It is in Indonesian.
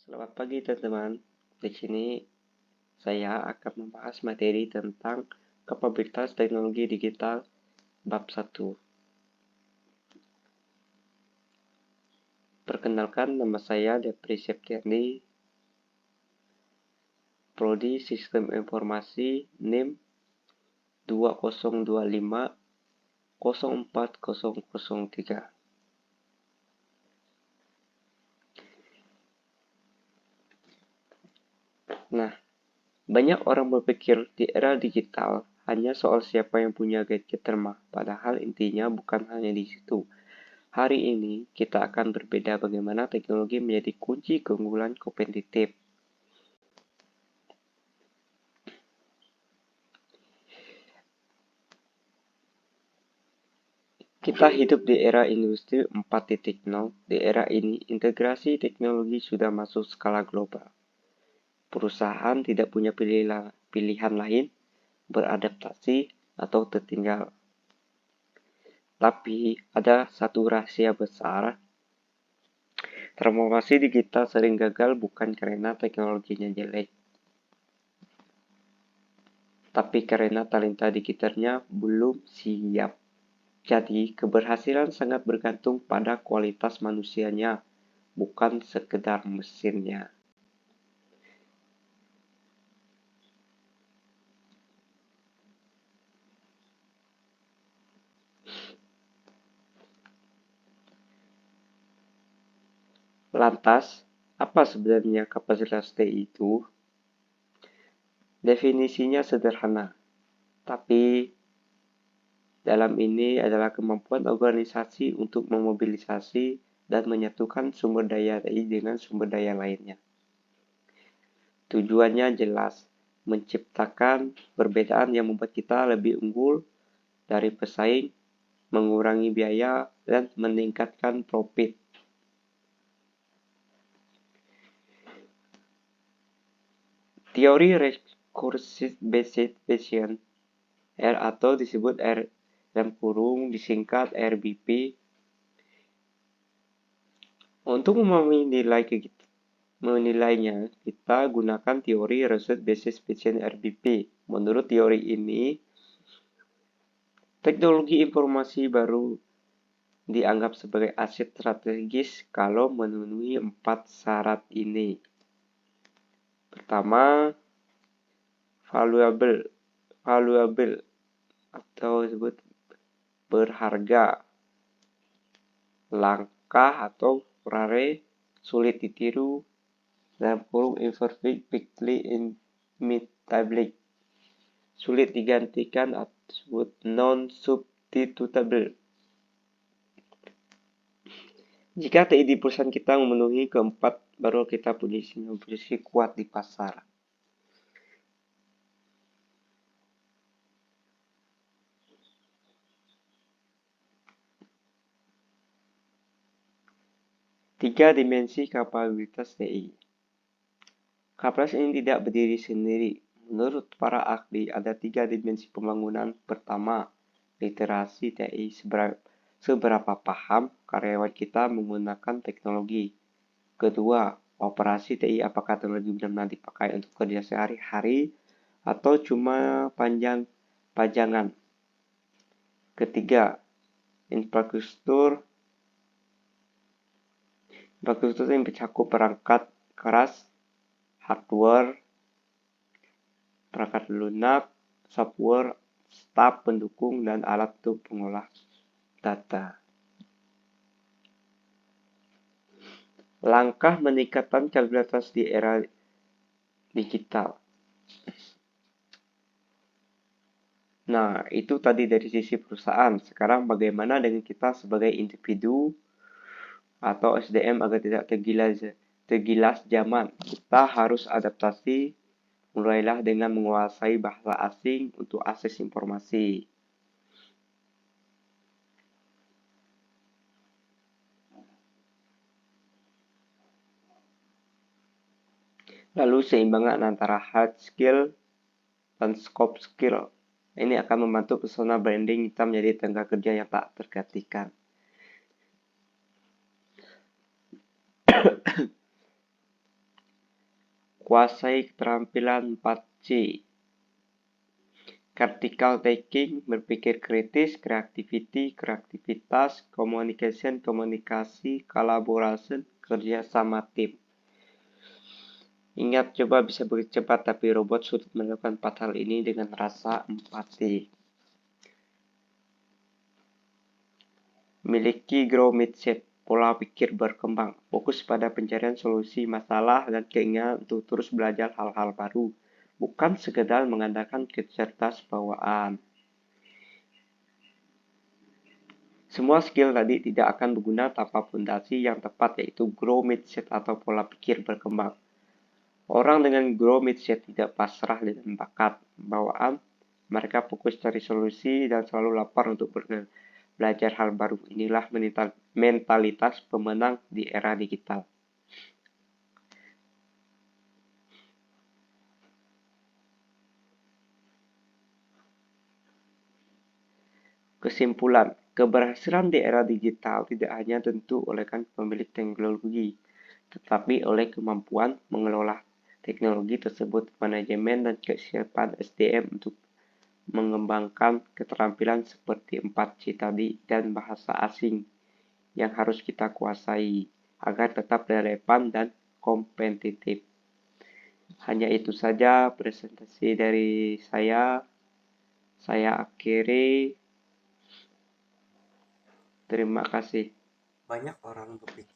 Selamat pagi teman-teman. Di sini saya akan membahas materi tentang kapabilitas teknologi digital bab 1. Perkenalkan, nama saya Depri Septiani, Prodi Sistem Informasi NIM 202504003. Nah, banyak orang berpikir di era digital hanya soal siapa yang punya gadget termah, padahal intinya bukan hanya di situ. Hari ini kita akan berbeda bagaimana teknologi menjadi kunci keunggulan kompetitif. Kita hidup di era industri 4.0. Di era ini, integrasi teknologi sudah masuk skala global. Perusahaan tidak punya pilihan lain, beradaptasi atau tertinggal. Tapi ada satu rahasia besar. Transformasi digital sering gagal bukan karena teknologinya jelek, tapi karena talenta digitalnya belum siap. Jadi, keberhasilan sangat bergantung pada kualitas manusianya, bukan sekedar mesinnya. Lantas, apa sebenarnya kapasitas TI itu? Definisinya sederhana, tapi dalam ini adalah kemampuan organisasi untuk memobilisasi dan menyatukan sumber daya TI dengan sumber daya lainnya. Tujuannya jelas, menciptakan perbedaan yang membuat kita lebih unggul dari pesaing, mengurangi biaya, dan meningkatkan profit. Teori Recursive Based Vision R atau disebut disingkat RBP. Untuk menilainya, kita gunakan teori Research Based Vision RBP. Menurut teori ini, teknologi informasi baru dianggap sebagai aset strategis kalau memenuhi 4 syarat ini. Pertama, valuable atau disebut berharga, langka atau rare, sulit ditiru, imperfectly imitable, sulit digantikan atau disebut non-substitutable. Jika TI di perusahaan kita memenuhi keempat, baru kita punya posisi kuat di pasar. Tiga dimensi kapabilitas TI. Kapasitas ini tidak berdiri sendiri. Menurut para ahli, ada 3 dimensi pembangunan. Pertama, literasi TI, seberapa paham karyawan kita menggunakan teknologi. Kedua, operasi TI, apakah teknologi benar-benar dipakai untuk kerja sehari-hari atau cuma pajangan. Ketiga, infrastruktur yang mencakup perangkat keras, hardware, perangkat lunak, software, staf pendukung, dan alat untuk pengolah data. Langkah meningkatkan kapabilitas di era digital. Nah, itu tadi dari sisi perusahaan. Sekarang bagaimana dengan kita sebagai individu atau SDM agar tidak tergilas zaman? Kita harus adaptasi. Mulailah dengan menguasai bahasa asing untuk akses informasi. Lalu seimbangan antara hard skill dan soft skill. Ini akan membantu persona branding kita menjadi tenaga kerja yang tak tergantikan. Kuasai keterampilan 4C. Critical thinking, berpikir kritis, creativity, kreativitas, communication, komunikasi, collaboration, kerja sama tim. Ingat, coba bisa begitu cepat, tapi robot sulit melakukan 4 hal ini dengan rasa empati. Miliki growth mindset, pola pikir berkembang, fokus pada pencarian solusi masalah dan keinginan untuk terus belajar hal-hal baru, bukan sekedar mengandalkan kecerdasan bawaan. Semua skill tadi tidak akan berguna tanpa fondasi yang tepat, yaitu growth mindset atau pola pikir berkembang. Orang dengan growth mindset tidak pasrah dengan bakat bawaan, mereka fokus cari solusi dan selalu lapar untuk belajar hal baru. Inilah mentalitas pemenang di era digital. Kesimpulan, keberhasilan di era digital tidak hanya tentu oleh pemilik teknologi, tetapi oleh kemampuan mengelola teknologi tersebut, manajemen dan kesiapan SDM untuk mengembangkan keterampilan seperti 4C tadi dan bahasa asing yang harus kita kuasai agar tetap relevan dan kompetitif. Hanya itu saja presentasi dari saya. Saya akhiri. Terima kasih. Banyak orang berpikir